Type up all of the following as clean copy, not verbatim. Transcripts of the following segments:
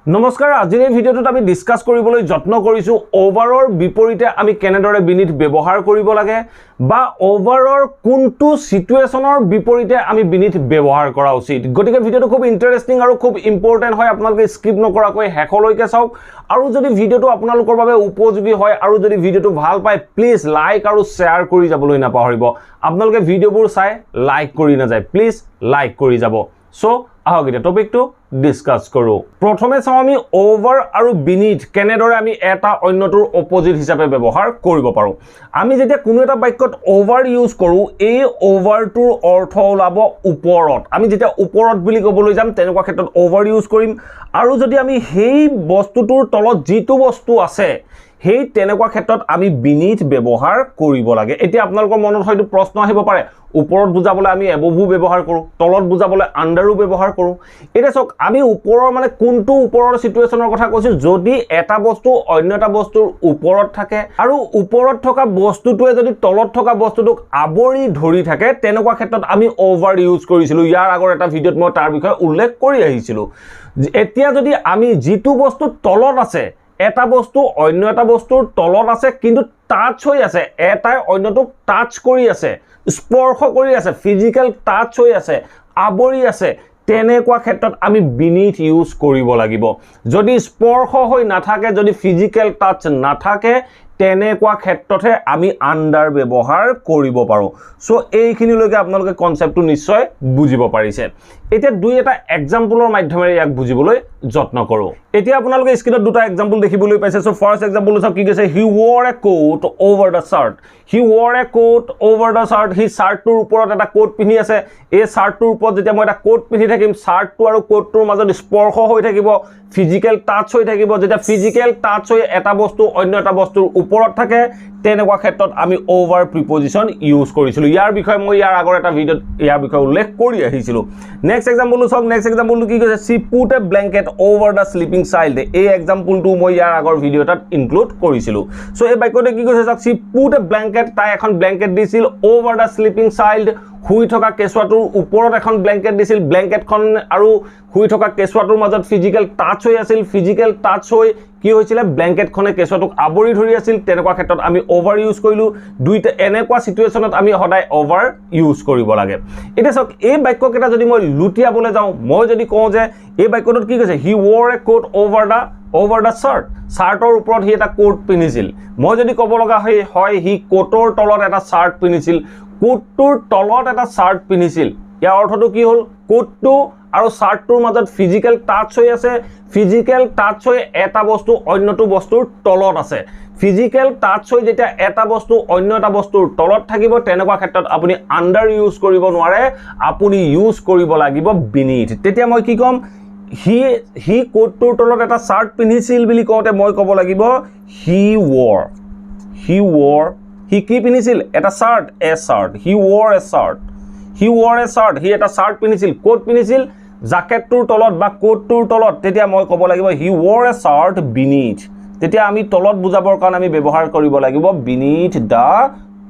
নমস্কাৰ আজিৰ এই ভিডিঅ'টোত আমি ডিসকাস কৰিবলৈ যত্ন কৰিছো ওভাৰৰ বিপৰীতে আমি কেনেদৰে বিনিথ ব্যৱহাৰ কৰিব লাগে বা ওভাৰৰ কোনটো সিচুৱেচনৰ বিপৰীতে আমি বিনিথ ব্যৱহাৰ কৰা উচিত গতিকে ভিডিঅ'টো খুব ইন্টাৰেষ্টিং আৰু খুব ইম্পৰ্টেন্ট হয় আপোনালোকে স্কিপ নকৰাকৈ হেকলৈকে চাওক আৰু যদি ভিডিঅ'টো আপোনালোকৰ বাবে উপযোগী হয় আৰু যদি ভিডিঅ'টো ভাল পায় প্লিজ লাইক আৰু শেয়াৰ কৰি যাবলৈ নাপাহৰিব আপোনালোকে ভিডিঅ'বোৰ চাই লাইক কৰি না যায় প্লিজ লাইক কৰি যাব সো আহক এটা টপিকটো ডিসকাস কৰো প্ৰথমে চাও আমি ওভাৰ আৰু বিনিথ কেনেদৰে আমি এটা অন্যটোৰ অপোজিট হিচাপে ব্যৱহাৰ কৰিব পাৰো আমি যেতিয়া কোনো এটা বাক্যত ওভাৰ ইউজ কৰো এই ওভাৰটোৰ অৰ্থ ওলাব ওপৰত আমি যেতিয়া ওপৰত বুলি ক'বলৈ যাম তেনেকুৱা ক্ষেত্ৰত ওভাৰ ইউজ কৰিম আৰু যদি আমি সেই বস্তুটোৰ তলত যিটো বস্তু আছে সেই তেনেকুৱা ক্ষেত্ৰত আমি বিনিথ ব্যৱহাৰ কৰিব লাগে এতিয়া আপোনালোকৰ মনত হয়তো প্ৰশ্ন আহিব পাৰে ওপৰত বুজাবলৈ আমি এবভু ব্যৱহাৰ কৰো তলত বুজাবলৈ আন্ডাৰো ব্যৱহাৰ কৰো এটা চক আমি ওপৰৰ মানে কোনটো ওপৰৰ সিচুৱেচনৰ কথা কৈছো যদি এটা বস্তু অন্য এটা বস্তুৰ ওপৰত থাকে আৰু ওপৰত থকা বস্তুটোৱে যদি তলত থকা বস্তুটোক আবৰি ধৰি থাকে তেনেকুৱা ক্ষেত্ৰত আমি ওভাৰ ইউজ কৰিছিলো ইয়াৰ আগৰ এটা ভিডিঅ'ত মই তাৰ বিষয়ে উল্লেখ কৰি আহিছিলো এতিয়া যদি আমি যিটো বস্তু তলত আছে এটা বস্তু অন্য এটা বস্তুৰ তলত আছে কিন্তু টাচ হৈ আছে এটাই অন্যটোক টাচ কৰি আছে স্পৰ্শ কৰি আছে ফিজিক্যাল টাচ হৈ আছে আবৰি আছে তেনেকুৱা ক্ষেত্ৰত আমি বিনিথ ইউজ কৰিব লাগিব যদি স্পৰ্শ হৈ নাথাকে যদি ফিজিক্যাল টাচ নাথাকে তেনেকুৱা ক্ষেত্ৰতে আমি আন্ডাৰ ব্যৱহাৰ কৰিব পাৰো সো এইখিনিলৈকে আপোনালোকে কনসেপ্টটো নিশ্চয় বুজিব পাৰিছে এতিয়া দুই এটা এক্সাম্পলৰ মাধ্যমেৰে ইয়াক বুজিবলৈ যত্ন কৰো এতিয়া আপোনালোকে স্ক্ৰিনত দুটা এক্সাম্পল দেখিবলৈ পাইছে সো ফাৰ্স্ট এক্সাম্পল চাওক কি কৈছে হি wore a coat over the shirt he wore a coat over the shirt হি শাৰ্টটোৰ ওপৰত এটা কোট পিন্ধি আছে এই শাৰ্টটোৰ ওপৰত যেতিয়া মই এটা কোট পিন্ধি থাকিম শাৰ্টটো আৰু কোটটোৰ মাজত স্পৰ্শ হৈ থাকিব ফিজিক্যাল টাচ হৈ থাকিব যেতিয়া ফিজিক্যাল টাচ হৈ এটা বস্তু অন্য এটা বস্তুৰ ওপৰত থাকে তেনেকুৱা ক্ষেত্ৰত আমি ওভাৰ প্ৰিপজিশন ইউজ কৰিছিলো ইয়াৰ বিষয়ে মই ইয়াৰ আগৰ এটা ভিডিঅ'ত ইয়াৰ বিষয়ে উল্লেখ কৰি আহিছিলো নেক্সট এক্সাম্পল চাওক নেক্সট এক্সাম্পলটো কি কৈছে she put a blanket over the sleeping child এই এক্সাম্পলটো মই ইয়াৰ আগৰ ভিডিঅ'টাত ইনক্লুড কৰিছিলো সো এই বাক্যতে কি কৈছে চাওক she put a blanket তাই এখন ব্ল্যাঙ্কেট দিছিল over the sleeping child হুই থকা কেছুৱাটোৰ ওপৰত এখন ব্ল্যাঙ্কেট দিছিল ব্ল্যাঙ্কেটখন আৰু হুই থকা কেছুৱাটোৰ মাজত ফিজিক্যাল টাচ হৈ আছিল ফিজিক্যাল টাচ হৈ কি হৈছিল ব্ল্যাঙ্কেটখনে কেছুৱাটোক আবৰি ধৰি আছিল তেনেকুৱা ক্ষেত্ৰত আমি ওভাৰ ইউজ কৰিলো দুইটা এনেকুৱা সিচুৱেচনত আমি সদায় ওভাৰ ইউজ কৰিব লাগে এটা চাওক এই বাক্যকেইটা যদি মই লুটিয়াবলৈ যাওঁ মই যদি কওঁ যে এই বাক্যটোত কি কৈছে হি wore a coat over the shirt শাৰ্টৰ ওপৰত হি এটা কোট পিন্ধিছিল মই যদি ক'ব লগা হয় হি কোটৰ তলত এটা শাৰ্ট পিন্ধিছিল কোটটোৰ তলত এটা শাৰ্ট পিন্ধিছিল ইয়াৰ অৰ্থটো কি হ'ল কোটটো আৰু শাৰ্টটোৰ মাজত ফিজিক্যাল টাচ হৈ আছে ফিজিক্যাল টাচ হৈ এটা বস্তু অন্যটো বস্তুৰ তলত আছে ফিজিক্যাল টাচ হৈ যেতিয়া এটা বস্তু অন্য এটা বস্তুৰ তলত থাকিব তেনেকুৱা ক্ষেত্ৰত আপুনি আন্ডাৰ ইউজ কৰিব নোৱাৰে আপুনি ইউজ কৰিব লাগিব বিনিথ তেতিয়া মই কি ক'ম হি কোটটোৰ তলত এটা শাৰ্ট পিন্ধিছিল বুলি কওঁতে মই ক'ব লাগিব হি wore হি কি পিন্ধিছিল এটা shirt A shirt he wore a shirt হি এটা শাৰ্ট পিন্ধিছিল কোট পিন্ধিছিল জ্যাকেটটোৰ তলত বা কোটটোৰ তলত তেতিয়া মই ক'ব লাগিব হি wore a shirt beneath তেতিয়া আমি তলত বুজাবৰ কাৰণে আমি ব্যৱহাৰ কৰিব লাগিব beneath the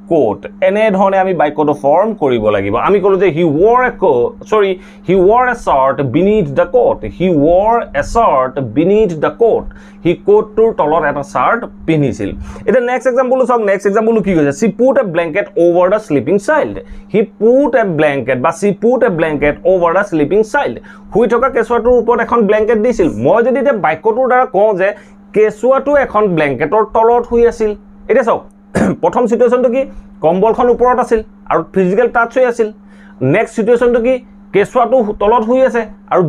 coat এনে ধৰণে আমি বাক্যটো ফৰ্ম কৰিব লাগিব আমি ক'লো যে হি wore a shirt beneath the coat he wore a shirt beneath the coat হি কোটটোৰ তলত এটা শাৰ্ট পিন্ধিছিল এটা নেক্সট এক্সাম্পল চাওক নেক্সট এক্সাম্পল কি কৈছে she put a blanket over the sleeping child she put a blanket over the sleeping child হুই থকা কেছুৱাটোৰ ওপৰত এখন ব্ল্যাঙ্কেট দিছিল মই যদি এটা বাক্যটোৰ দ্বাৰা কওঁ যে কেছুৱাটো এখন ব্ল্যাঙ্কেটৰ তলত শুই আছিল এটা চাওক প্ৰথম সিচুৱেচনটো কি কম্বলখন ওপৰত আছিল আৰু ফিজিক্যাল টাচ হৈ আছিল নেক্সট সিচুৱেচনটো কি কেছুৱাটো তলত শুই আছে আৰু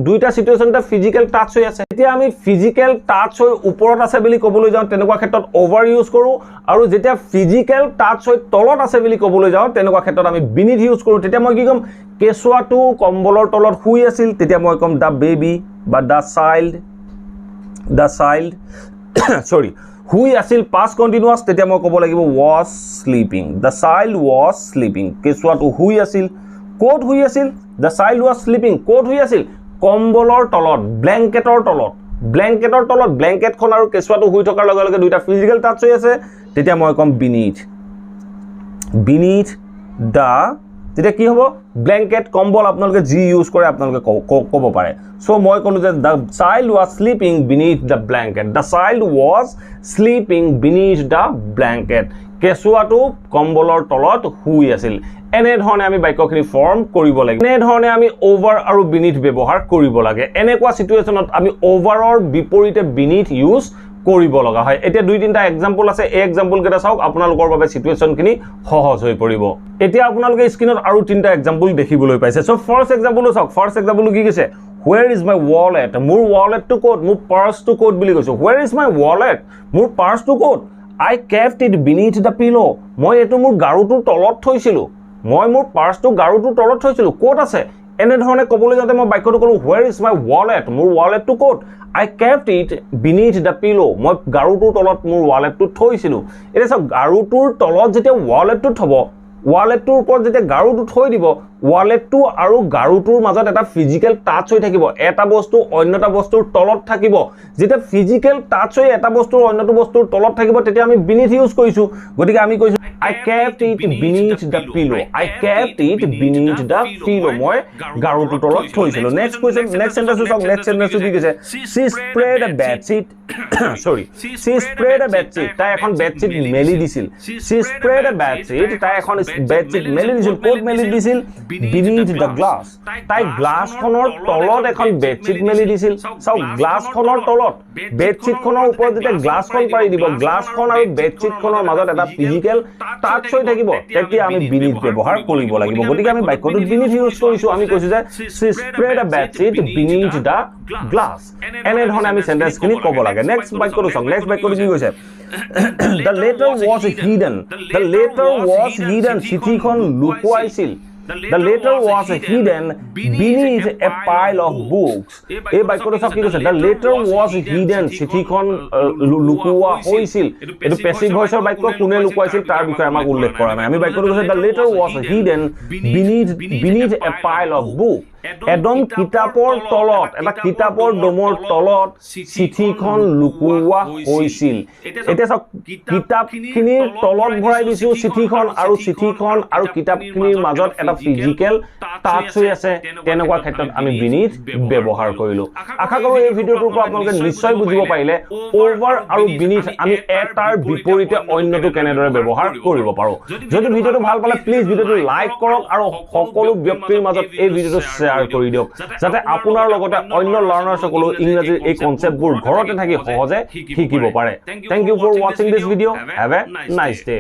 দুইটা সিচুৱেচনতে ফিজিক্যাল টাচ হৈ আছে এতিয়া আমি ফিজিক্যাল টাচ হৈ ওপৰত আছে বুলি ক'বলৈ যাওঁ তেনেকুৱা ক্ষেত্ৰত ওভাৰ ইউজ কৰো আৰু যেতিয়া ফিজিক্যাল টাচ হৈ তলত আছে বুলি ক'বলৈ যাওঁ তেনেকুৱা ক্ষেত্ৰত আমি বিনিথ ইউজ কৰো তেতিয়া মই কি ক'ম কেছুৱাটো কম্বলৰ তলত শুই আছিল তেতিয়া মই ক'ম দা বেবি বা দা চাইল্ড সৰি হুই আছিল পাষ্ট কন্টিনিউয়াস তেতিয়া মই ক'ব লাগিব was sleeping the child was sleeping কেছুৱাটো হুই আছিল কোট হুই আছিল the child was sleeping কোট হুই আছিল কম্বলৰ তলত ব্ল্যাঙ্কেটৰ তলত ব্ল্যাঙ্কেটখন আৰু কেছুৱাটো হুই থকাৰ লগে লগে দুইটা ফিজিক্যাল টাচ হৈ আছে তেতিয়া মই ক'ম beneath the তেতিয়া কি হ'ব ব্ল্যাঙ্কেট কম্বল আপোনালোকে যি ইউজ কৰে আপোনালোকে ক'ব পাৰে সো মই ক'লো যে the child was sleeping beneath the blanket the child was sleeping beneath the blanket কেঁচুৱাটো কম্বলৰ তলত শুই আছিল এনে ধৰণে আমি বাক্যখিনি ফৰ্ম কৰিব লাগে এনে ধৰণে আমি ওভাৰ আৰু বিনিথ ব্যৱহাৰ কৰিব লাগে এনেকুৱা সিচুৱেচনত আমি ওভাৰৰ বিপৰীতে বিনিথ ইউজ কৰিব লগা হয় এতিয়া দুই তিনটা এক্সাম্পল আছে এই এক্সাম্পল কেইটা চাওক আপোনালোকৰ বাবে সিচুৱেচনখিনি সহজ হৈ পৰিব এতিয়া আপোনালোকে স্ক্ৰিনত আৰু তিনটা এক্সাম্পল দেখিবলৈ পাইছে সো ফাৰ্স্ট এক্সাম্পল চাওক ফাৰ্স্ট এক্সাম্পল কি কৈছে where is my wallet মোৰ wallet to ক'ত মোৰ purse to ক'ত বুলি কৈছো where is my wallet মোৰ purse to ক'ত I kept it beneath the pillow মই এটো মোৰ গাৰুটোৰ তলত থৈছিলো মই মোৰ পাৰ্সটো গাৰুটোৰ তলত থৈছিলো ক'ত আছে এনে ধৰণে ক'বলৈ যাতে মই বাক্যটো ক'লো where is my wallet মোৰ walletটো ক'ত I kept it beneath the pillow মই গাৰুটোৰ তলত মোৰ walletটো থৈছিলো এটা সব গাৰুটোৰ তলত যেতিয়া walletটো থব walletটোৰ ওপৰত যেতিয়া গাৰুটো থৈ দিব walletটো আৰু গাৰুটোৰ মাজত এটা ফিজিক্যাল টাচ হৈ থাকিব এটা বস্তু অন্যটা বস্তুৰ তলত থাকিব যেতিয়া ফিজিক্যাল টাচ হৈ এটা বস্তুৰ অন্যটো বস্তুৰ তলত থাকিব তেতিয়া আমি beneath ইউজ কৰিছো গতিকে আমি কৈছো I kept it beneath the pillow I kept it beneath the pillow মই গাৰুটোৰ তলত থৈছিলো নেক্সট কোৱেশ্চন নেক্সট সেন্টেন্স চাওক নেক্সট সেন্টেন্স কি কৈছে she spread a bed sheet sorry she spread a bed sheet তাই এখন বেড sheet মেলি দিছিল she spread a bed sheet তাই এখন বেড sheet মেলি দিছিল ক'ত মেলি দিছিল beneath the glass তাই গ্লাছখনৰ তলত এখন বেড sheet মেলি দিছিল চাওক গ্লাছখনৰ তলত বেড sheet খনৰ ওপৰত যেতিয়া গ্লাছখন পাৰি দিব গ্লাছখন আৰু বেড sheet খনৰ মাজত এটা ফিজিক্যাল টাচ হৈ থাকিব তেতিয়া আমি beneath ব্যৱহাৰ কৰিব লাগিব গতিকে আমি বাক্যটো beneath ইউজ কৰিছো আমি কৈছো যে she spread a bed sheet beneath the glass এনে ধৰণে আমি সেন্টেন্সখিনি ক'ব লাগে নেক্সট বাক্যটো চাওক নেক্সট বাক্যটো কি কৈছে the letter was hidden the letter was hidden চিঠিখন লুকুৱাইছিল The letter was hidden beneath a pile of books. এই বাক্যটো সব কি কৈছে the letter was hidden চিঠিখন লুকুৱা হৈছিল এটো প্যাসিভ ভয়েসৰ বাক্য কোনে লুকুৱাইছিল তাৰ বিষয়ে আমাক উল্লেখ কৰা নাই আমি বাক্যটো কৈছে the letter was hidden beneath a pile of books Adam কিতাপৰ তলত এটা কিতাপৰ দমৰ তলত চিঠিখন লুকুৱা হৈছিল এটা সব কিতাপখিনিৰ তলত ভৰাই দিছো চিঠিখন আৰু কিতাপখিনিৰ মাজত এটা ফিজিক্যাল টাচ হৈ আছে তেনেকুৱা ক্ষেত্ৰত আমি beneath ব্যৱহাৰ কৰিলো আশা কৰো এই ভিডিওটোৰ পৰা আপোনালোকে নিশ্চয় বুজিব পাৰিলে ওভাৰ আৰু beneath আমি এটাৰ বিপৰীতে অন্যটো কেনেদৰে ব্যৱহাৰ কৰিব পাৰো যদি ভিডিওটো ভাল পালে প্লিজ ভিডিওটো লাইক কৰক আৰু সকলো ব্যক্তিৰ মাজত এই ভিডিওটো শ্বেয়াৰ কৰি দিয়ক যাতে আপোনাৰ লগতে অন্য লাৰ্নাৰ সকলো ইংৰাজীৰ এই কনসেপ্টবোৰ ঘৰতে থাকি সহজে শিকিব পাৰে thank you for watching this video have a nice day